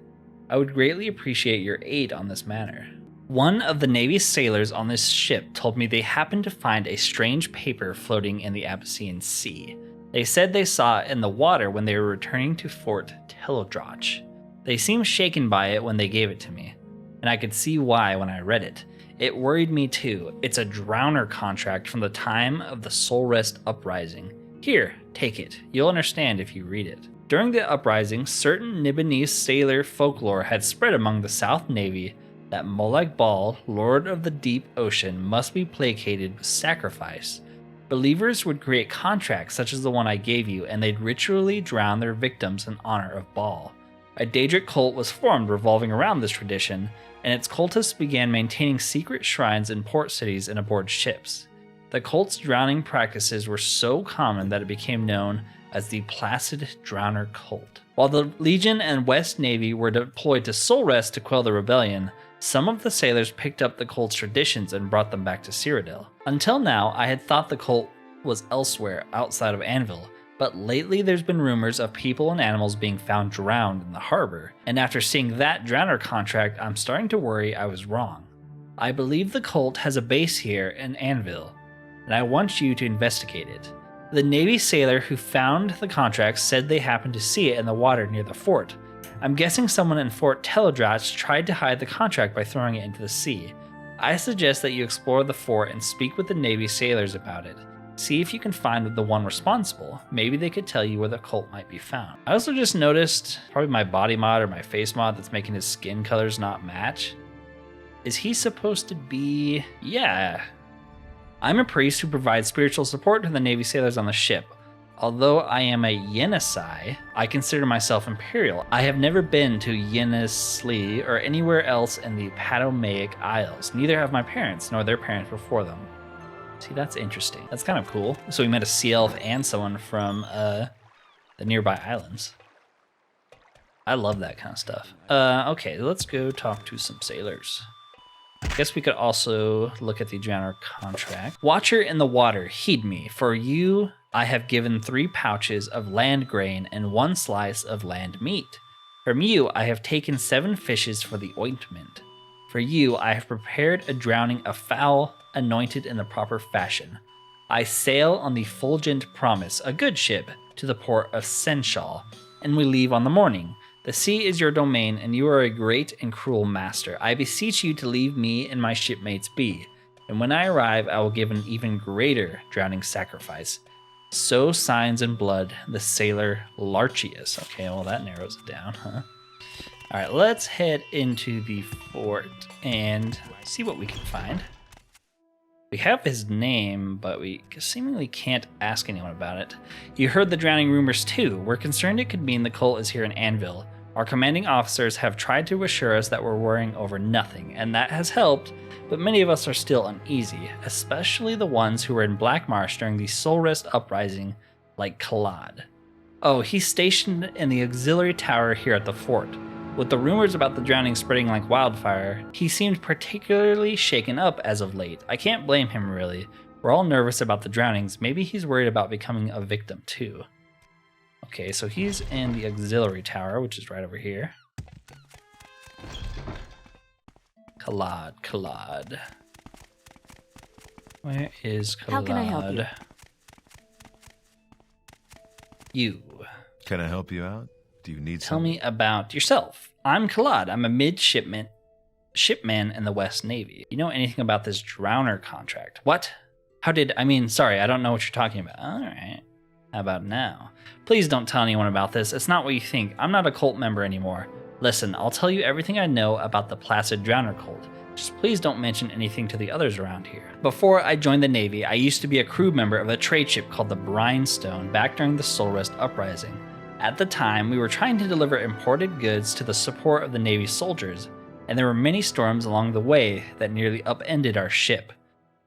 I would greatly appreciate your aid on this matter. One of the Navy's sailors on this ship told me they happened to find a strange paper floating in the Abyssinian Sea. They said they saw it in the water when they were returning to Fort Teledrach. They seemed shaken by it when they gave it to me, and I could see why when I read it. It worried me too. It's a drowner contract from the time of the Soul Rest Uprising. Here, take it. You'll understand if you read it. During the uprising, certain Nibonese sailor folklore had spread among the South Navy that Molag Bal, Lord of the Deep Ocean, must be placated with sacrifice. Believers would create contracts such as the one I gave you, and they'd ritually drown their victims in honor of Bal. A Daedric cult was formed revolving around this tradition, and its cultists began maintaining secret shrines in port cities and aboard ships. The cult's drowning practices were so common that it became known as the Placid Drowner Cult. While the Legion and West Navy were deployed to Soul Rest to quell the rebellion, some of the sailors picked up the cult's traditions and brought them back to Cyrodiil. Until now, I had thought the cult was elsewhere outside of Anvil, but lately there's been rumors of people and animals being found drowned in the harbor, and after seeing that drowner contract, I'm starting to worry I was wrong. I believe the cult has a base here in Anvil, and I want you to investigate it. The Navy sailor who found the contract said they happened to see it in the water near the fort. I'm guessing someone in Fort Teledrach tried to hide the contract by throwing it into the sea. I suggest that you explore the fort and speak with the Navy sailors about it. See if you can find the one responsible. Maybe they could tell you where the cult might be found. I also just noticed, probably my body mod or my face mod that's making his skin colors not match. Is he supposed to be... Yeah. I'm a priest who provides spiritual support to the Navy sailors on the ship. Although I am a Yenisei, I consider myself Imperial. I have never been to Yenisei or anywhere else in the Padomaic Isles. Neither have my parents, nor their parents before them. See, that's interesting. That's kind of cool. So we met a sea elf and someone from the nearby islands. I love that kind of stuff. Okay, let's go talk to some sailors. I guess we could also look at the Drowner contract. Watcher in the water, heed me. For you, I have given 3 pouches of land grain and 1 slice of land meat. From you, I have taken 7 fishes for the ointment. For you, I have prepared a drowning of fowl anointed in the proper fashion. I sail on the Fulgent Promise, a good ship, to the port of Senshal, and we leave on the morning. The sea is your domain, and you are a great and cruel master. I beseech you to leave me and my shipmates be, and when I arrive, I will give an even greater drowning sacrifice. So signs in blood, the sailor Larchius. Okay, well that narrows it down, huh? All right, let's head into the fort and see what we can find. We have his name, but we seemingly can't ask anyone about it. You heard the drowning rumors too. We're concerned it could mean the cult is here in Anvil. Our commanding officers have tried to assure us that we're worrying over nothing, and that has helped, but many of us are still uneasy, especially the ones who were in Black Marsh during the Soul Rest uprising, like Kelad. Oh, he's stationed in the auxiliary tower here at the fort. With the rumors about the drowning spreading like wildfire, he seemed particularly shaken up as of late. I can't blame him, really. We're all nervous about the drownings. Maybe he's worried about becoming a victim, too. Okay, so he's in the auxiliary tower, which is right over here. Kelad. Where is Kelad? How can I help you? You. Can I help you out? Do you need Tell something? me about yourself. I'm Kelad. I'm a shipman in the West Navy. You know anything about this Drowner contract? What? Sorry, I don't know what you're talking about. All right. How about now? Please don't tell anyone about this. It's not what you think. I'm not a cult member anymore. Listen, I'll tell you everything I know about the Placid Drowner Cult. Just please don't mention anything to the others around here. Before I joined the Navy, I used to be a crew member of a trade ship called the Brimstone back during the Soul Rest uprising. At the time, we were trying to deliver imported goods to the support of the Navy soldiers, and there were many storms along the way that nearly upended our ship.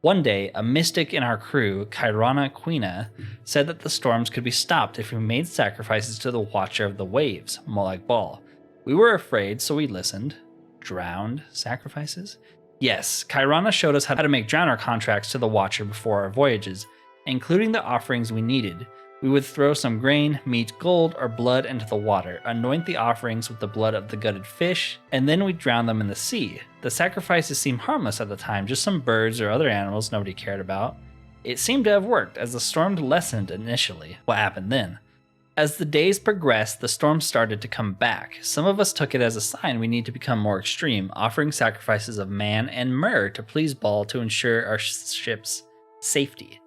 One day, a mystic in our crew, Kyrana Quina, said that the storms could be stopped if we made sacrifices to the Watcher of the Waves, Molag Bal. We were afraid, so we listened. Drowned sacrifices? Yes, Kyrana showed us how to make drowner contracts to the Watcher before our voyages, including the offerings we needed. We would throw some grain, meat, gold, or blood into the water, anoint the offerings with the blood of the gutted fish, and then we'd drown them in the sea. The sacrifices seemed harmless at the time, just some birds or other animals nobody cared about. It seemed to have worked, as the storm lessened initially. What happened then? As the days progressed, the storm started to come back. Some of us took it as a sign we need to become more extreme, offering sacrifices of man and myrrh to please Bal to ensure our ship's safety.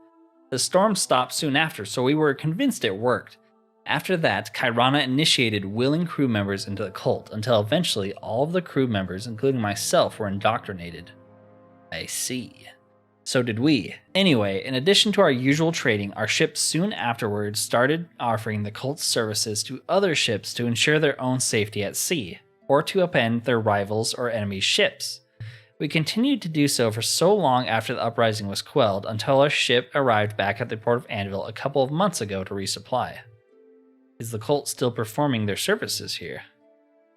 The storm stopped soon after, so we were convinced it worked. After that, Kyrana initiated willing crew members into the cult, until eventually all of the crew members, including myself, were indoctrinated. I see. So did we. Anyway, in addition to our usual trading, our ship soon afterwards started offering the cult's services to other ships to ensure their own safety at sea, or to upend their rivals' or enemies' ships. We continued to do so for so long after the uprising was quelled, until our ship arrived back at the port of Anvil a couple of months ago to resupply. Is the cult still performing their services here?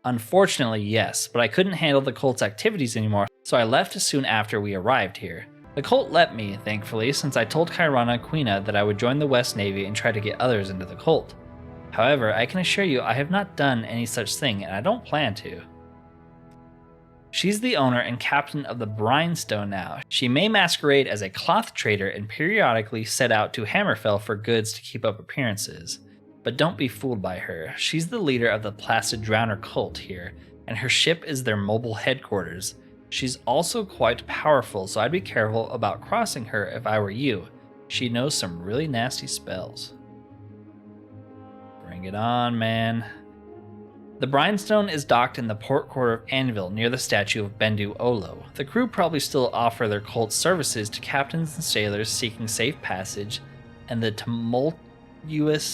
Unfortunately, yes, but I couldn't handle the cult's activities anymore, so I left soon after we arrived here. The cult let me, thankfully, since I told Kyrana Quina that I would join the West Navy and try to get others into the cult. However, I can assure you I have not done any such thing, and I don't plan to. She's the owner and captain of the Brimstone now. She may masquerade as a cloth trader and periodically set out to Hammerfell for goods to keep up appearances. But don't be fooled by her. She's the leader of the Placid Drowner Cult here, and her ship is their mobile headquarters. She's also quite powerful, so I'd be careful about crossing her if I were you. She knows some really nasty spells. Bring it on, man. The Brimstone is docked in the port quarter of Anvil near the statue of Bendu Olo. The crew probably still offer their cult services to captains and sailors seeking safe passage and the tumultuous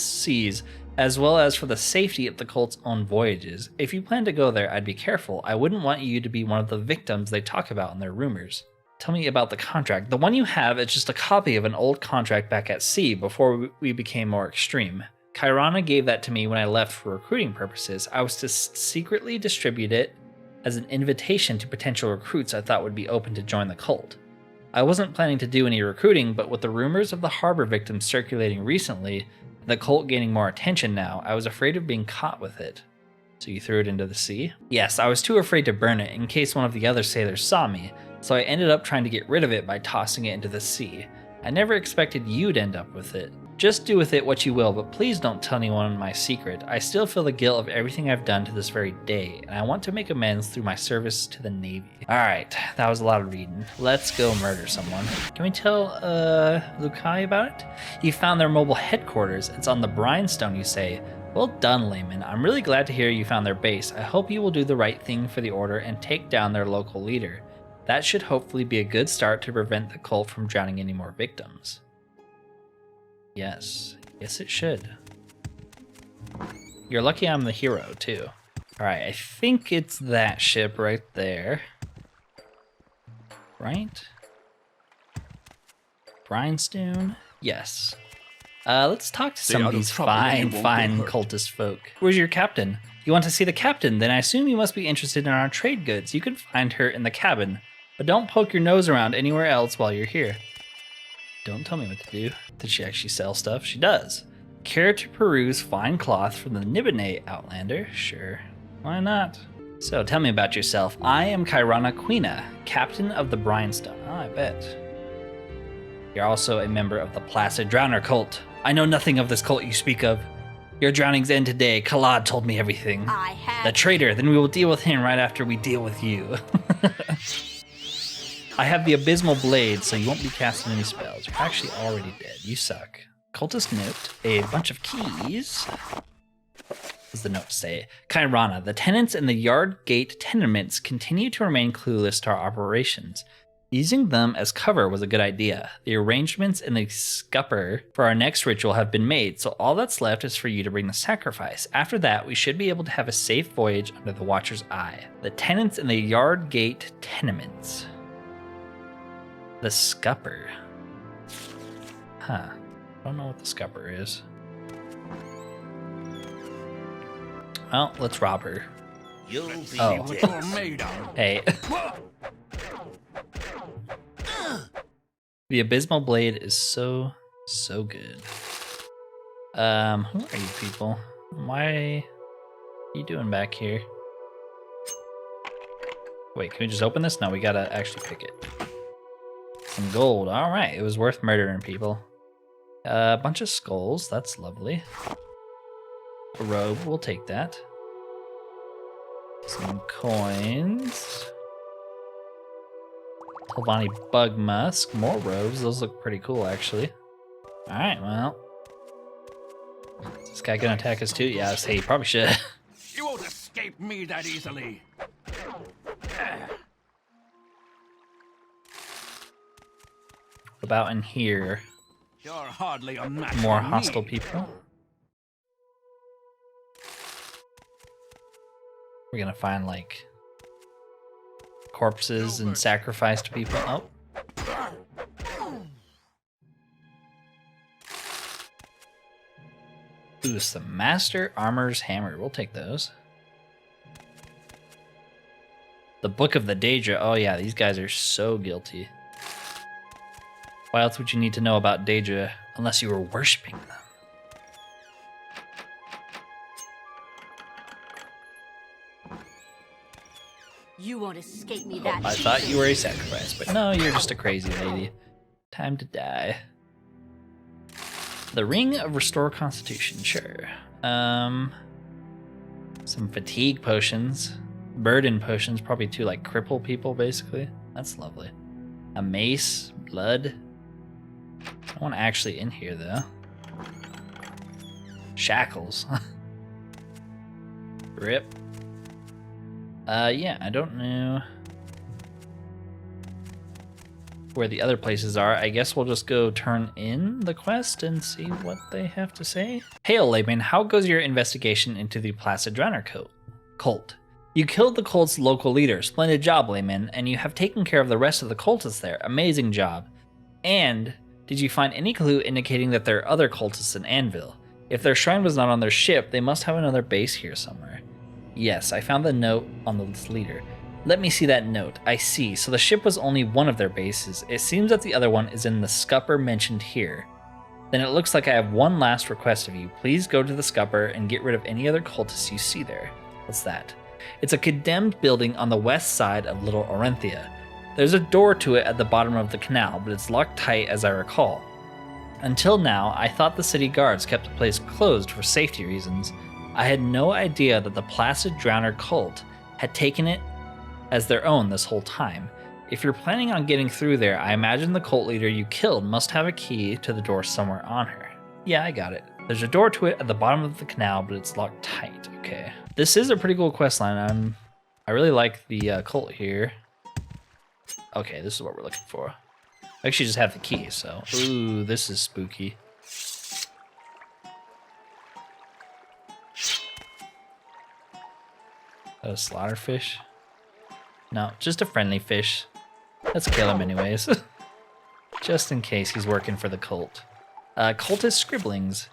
seas, as well as for the safety of the cult's own voyages. If you plan to go there, I'd be careful. I wouldn't want you to be one of the victims they talk about in their rumors. Tell me about the contract. The one you have is just a copy of an old contract back at sea before we became more extreme. Kyrana gave that to me when I left for recruiting purposes. I was to secretly distribute it as an invitation to potential recruits I thought would be open to join the cult. I wasn't planning to do any recruiting, but with the rumors of the harbor victims circulating recently, and the cult gaining more attention now, I was afraid of being caught with it. So you threw it into the sea? Yes, I was too afraid to burn it in case one of the other sailors saw me, so I ended up trying to get rid of it by tossing it into the sea. I never expected you'd end up with it. Just do with it what you will, but please don't tell anyone my secret. I still feel the guilt of everything I've done to this very day, and I want to make amends through my service to the Navy. Alright, that was a lot of reading. Let's go murder someone. Can we tell, Lukai about it? You found their mobile headquarters. It's on the Brimstone, you say. Well done, Layman. I'm really glad to hear you found their base. I hope you will do the right thing for the Order and take down their local leader. That should hopefully be a good start to prevent the cult from drowning any more victims. Yes it should. You're lucky I'm the hero, too. Alright, I think it's that ship right there. Right? Brinestone? Yes. Let's talk to some of these fine cultist folk. Where's your captain? You want to see the captain? Then I assume you must be interested in our trade goods. You can find her in the cabin, but don't poke your nose around anywhere else while you're here. Don't tell me what to do. Did she actually sell stuff? She does. Care to peruse fine cloth from the Nibene Outlander? Sure. Why not? So tell me about yourself. I am Kyrana Quina, captain of the Brinestone. Oh, I bet. You're also a member of the Placid Drowner Cult. I know nothing of this cult you speak of. Your drownings end today. Kelad told me everything. The traitor, then we will deal with him right after we deal with you. I have the Abysmal Blade, so you won't be casting any spells. You're actually already dead. You suck. Cultist note, a bunch of keys. What does the note say? Kyrana, the tenants in the Yard Gate tenements continue to remain clueless to our operations. Using them as cover was a good idea. The arrangements in the scupper for our next ritual have been made, so all that's left is for you to bring the sacrifice. After that, we should be able to have a safe voyage under the Watcher's eye. The tenants in the Yard Gate tenements. The scupper. Huh. I don't know what the scupper is. Well, let's rob her. You'll see what you're made of. Hey. The Abysmal Blade is so good. Who are you people? Why are you doing back here? Wait, can we just open this? No, we gotta actually pick it. Some gold. All right, it was worth murdering people. A bunch of skulls. That's lovely. A robe. We'll take that. Some coins. Telvanni Bug Musk. More robes. Those look pretty cool, actually. All right, well. Is this guy gonna attack us too? Yes, hey, probably should. You won't escape me that easily. What about in here? You're hardly a match More for me. hostile people. We're gonna find like corpses and sacrificed people. Oh. Ooh, some Master Armor's Hammer. We'll take those. The Book of the Daedra. Oh yeah, these guys are so guilty. Why else would you need to know about Daedra unless you were worshipping them? You won't escape me that I thought you were a sacrifice, but no, you're just a crazy lady. Time to die. The Ring of Restore Constitution, sure. Some fatigue potions. Burden potions, probably to like cripple people, basically. That's lovely. A mace, blood. I want actually in here, though. Shackles. Rip. Yeah, I don't know where the other places are. I guess we'll just go turn in the quest and see what they have to say. Hail, Layman, how goes your investigation into the Placid Drowner Cult? You killed the cult's local leader. Splendid job, Layman, and you have taken care of the rest of the cultists there. Amazing job. And did you find any clue indicating that there are other cultists in Anvil? If their shrine was not on their ship, they must have another base here somewhere. Yes, I found the note on the leader. Let me see that note. I see. So the ship was only one of their bases. It seems that the other one is in the scupper mentioned here. Then it looks like I have one last request of you. Please go to the scupper and get rid of any other cultists you see there. What's that? It's a condemned building on the west side of Little Orenthia. There's a door to it at the bottom of the canal, but it's locked tight as I recall. Until now, I thought the city guards kept the place closed for safety reasons. I had no idea that the Placid Drowner Cult had taken it as their own this whole time. If you're planning on getting through there, I imagine the cult leader you killed must have a key to the door somewhere on her. Yeah, I got it. There's a door to it at the bottom of the canal, but it's locked tight. Okay. This is a pretty cool questline. I really like the cult here. Okay, this is what we're looking for. I actually just have the key, so... Ooh, this is spooky. A slaughterfish? No, just a friendly fish. Let's kill him anyways. Just in case he's working for the cult. Cultist scribblings.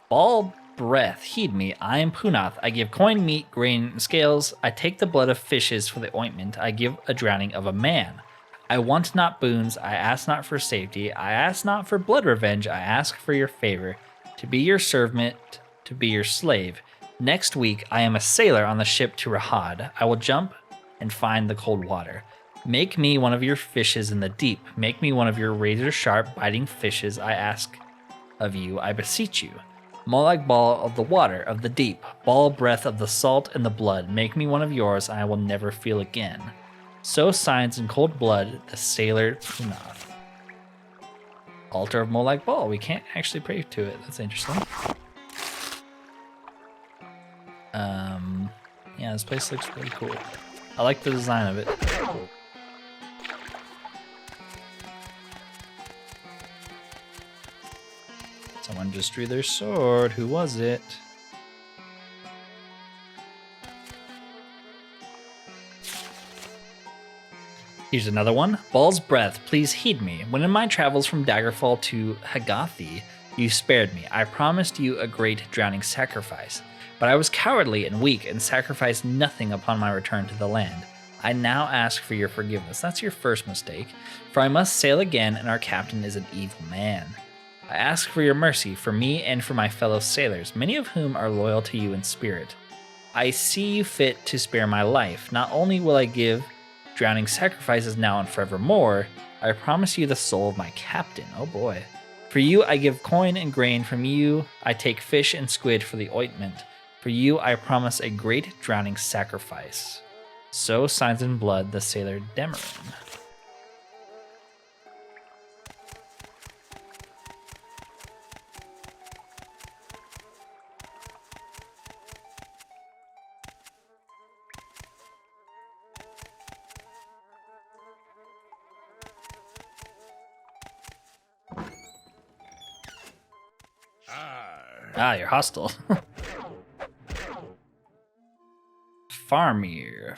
Ball breath, heed me. I am Punath. I give coin, meat, grain, and scales. I take the blood of fishes for the ointment. I give a drowning of a man. I want not boons. I ask not for safety. I ask not for blood revenge. I ask for your favor. To be your servant, to be your slave. Next week, I am a sailor on the ship to Rahad. I will jump and find the cold water. Make me one of your fishes in the deep. Make me one of your razor-sharp biting fishes. I ask of you, I beseech you. Molag Bal of the water, of the deep. Ball breath of the salt and the blood. Make me one of yours, and I will never feel again. So signs in cold blood the sailor Punath. Altar of Molag Bal. We can't actually pray to it. That's interesting. Yeah, this place looks really cool. I like the design of it. Someone just drew their sword. Who was it? Here's another one. Bal's breath, please heed me. When in my travels from Daggerfall to Hagathi, you spared me. I promised you a great drowning sacrifice. But I was cowardly and weak and sacrificed nothing upon my return to the land. I now ask for your forgiveness. That's your first mistake. For I must sail again, and our captain is an evil man. I ask for your mercy, for me and for my fellow sailors, many of whom are loyal to you in spirit. I see you fit to spare my life. Not only will I give drowning sacrifices now and forevermore, I promise you the soul of my captain. Oh boy. For you I give coin and grain. From you I take fish and squid for the ointment. For you I promise a great drowning sacrifice. So signs in blood the sailor Demarin. Ah, you're hostile. Famir?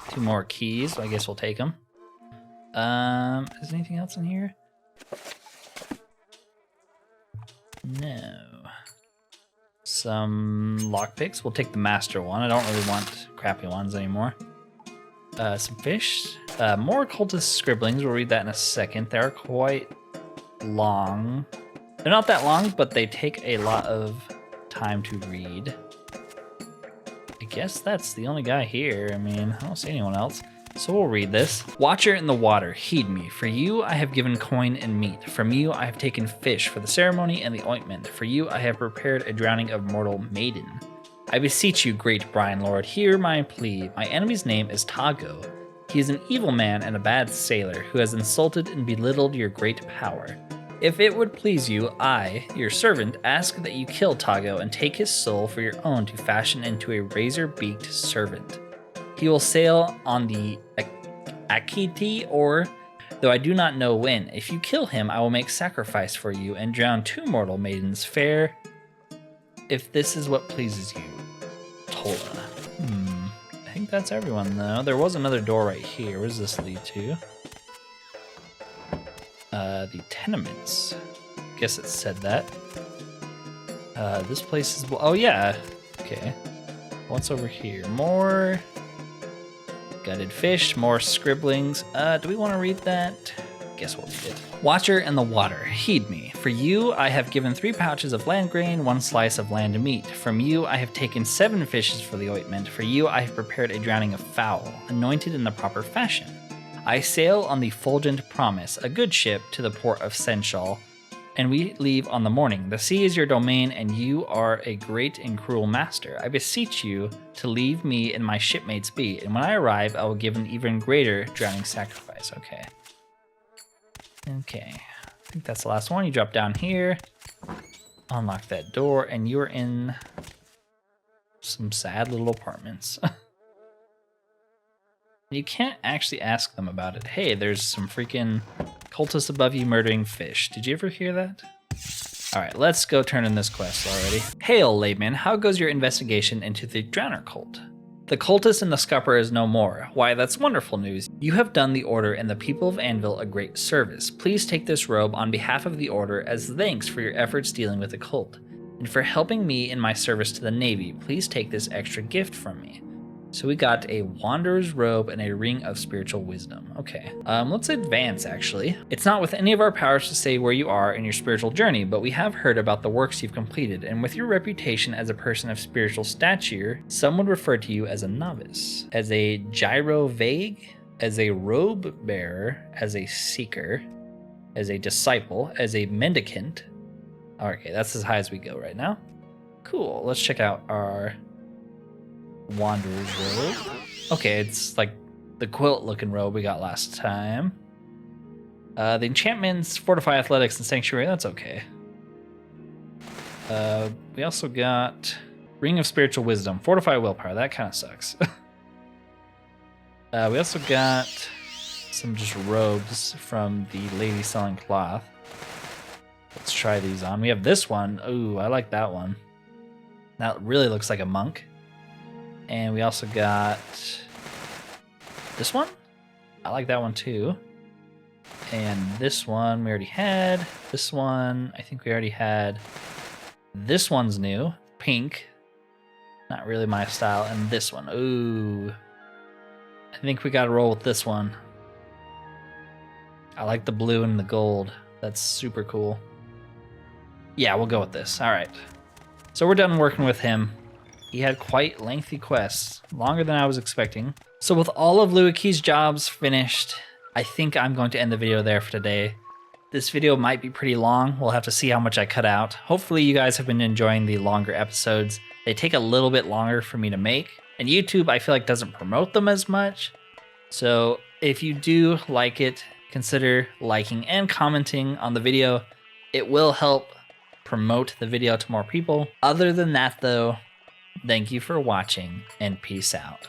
2 more keys. I guess we'll take them. Is there anything else in here? No. Some lockpicks. We'll take the master one. I don't really want crappy ones anymore. Some fish. More cultist scribblings. We'll read that in a second. They're quite long. They're not that long, but they take a lot of time to read. I guess that's the only guy here. I mean, I don't see anyone else. So we'll read this. Watcher in the water, heed me. For you I have given coin and meat. From you I have taken fish for the ceremony and the ointment. For you I have prepared a drowning of mortal maiden. I beseech you, great Brian Lord, hear my plea. My enemy's name is Tago. He is an evil man and a bad sailor who has insulted and belittled your great power. If it would please you, I, your servant, ask that you kill Tago and take his soul for your own to fashion into a razor-beaked servant. He will sail on the Akiti, or, though I do not know when. If you kill him, I will make sacrifice for you and drown 2 mortal maidens fair, if this is what pleases you. Tola. I think that's everyone, though. There was another door right here. Where does this lead to? The tenements. Guess it said that. This place is... Oh, yeah. Okay. What's over here? More gutted fish, more scribblings. Do we want to read that? Guess we'll read it. Watcher in the water, heed me. For you, I have given 3 pouches of land grain, 1 slice of land meat. From you, I have taken 7 fishes for the ointment. For you, I have prepared a drowning of fowl, anointed in the proper fashion. I sail on the Fulgent Promise, a good ship, to the port of Senshal, and we leave on the morning. The sea is your domain, and you are a great and cruel master. I beseech you to leave me and my shipmates be, and when I arrive, I will give an even greater drowning sacrifice. Okay. Okay. I think that's the last one. You drop down here, unlock that door, and you're in some sad little apartments. You can't actually ask them about it. Hey, there's some freaking cultists above you murdering fish. Did you ever hear that? All right, let's go turn in this quest already. Hail, layman. How goes your investigation into the Drowner Cult? The cultist in the scupper is no more. Why, that's wonderful news. You have done the Order and the people of Anvil a great service. Please take this robe on behalf of the Order as thanks for your efforts dealing with the cult. And for helping me in my service to the Navy, please take this extra gift from me. So we got a Wanderer's Robe and a Ring of Spiritual Wisdom. Okay, let's advance actually. It's not with any of our powers to say where you are in your spiritual journey, but we have heard about the works you've completed, and with your reputation as a person of spiritual stature, some would refer to you as a novice, as a gyro vague, as a robe bearer, as a seeker, as a disciple, as a mendicant. Okay, that's as high as we go right now. Cool, let's check out our Wanderer's Robe. Okay, it's like the quilt looking robe we got last time. The enchantments, Fortify Athletics, and Sanctuary, that's okay. We also got Ring of Spiritual Wisdom, Fortify Willpower, that kind of sucks. We also got some just robes from the lady selling cloth. Let's try these on. We have this one. Ooh, I like that one. That really looks like a monk. And we also got this one. I like that one too. And this one we already had. This one, I think we already had. This one's new, pink. Not really my style. And this one, ooh. I think we gotta roll with this one. I like the blue and the gold. That's super cool. Yeah, we'll go with this. All right. So we're done working with him. He had quite lengthy quests, longer than I was expecting. So with all of Luiki's jobs finished, I think I'm going to end the video there for today. This video might be pretty long. We'll have to see how much I cut out. Hopefully you guys have been enjoying the longer episodes. They take a little bit longer for me to make, and YouTube I feel like doesn't promote them as much. So if you do like it, consider liking and commenting on the video. It will help promote the video to more people. Other than that though, thank you for watching, and peace out.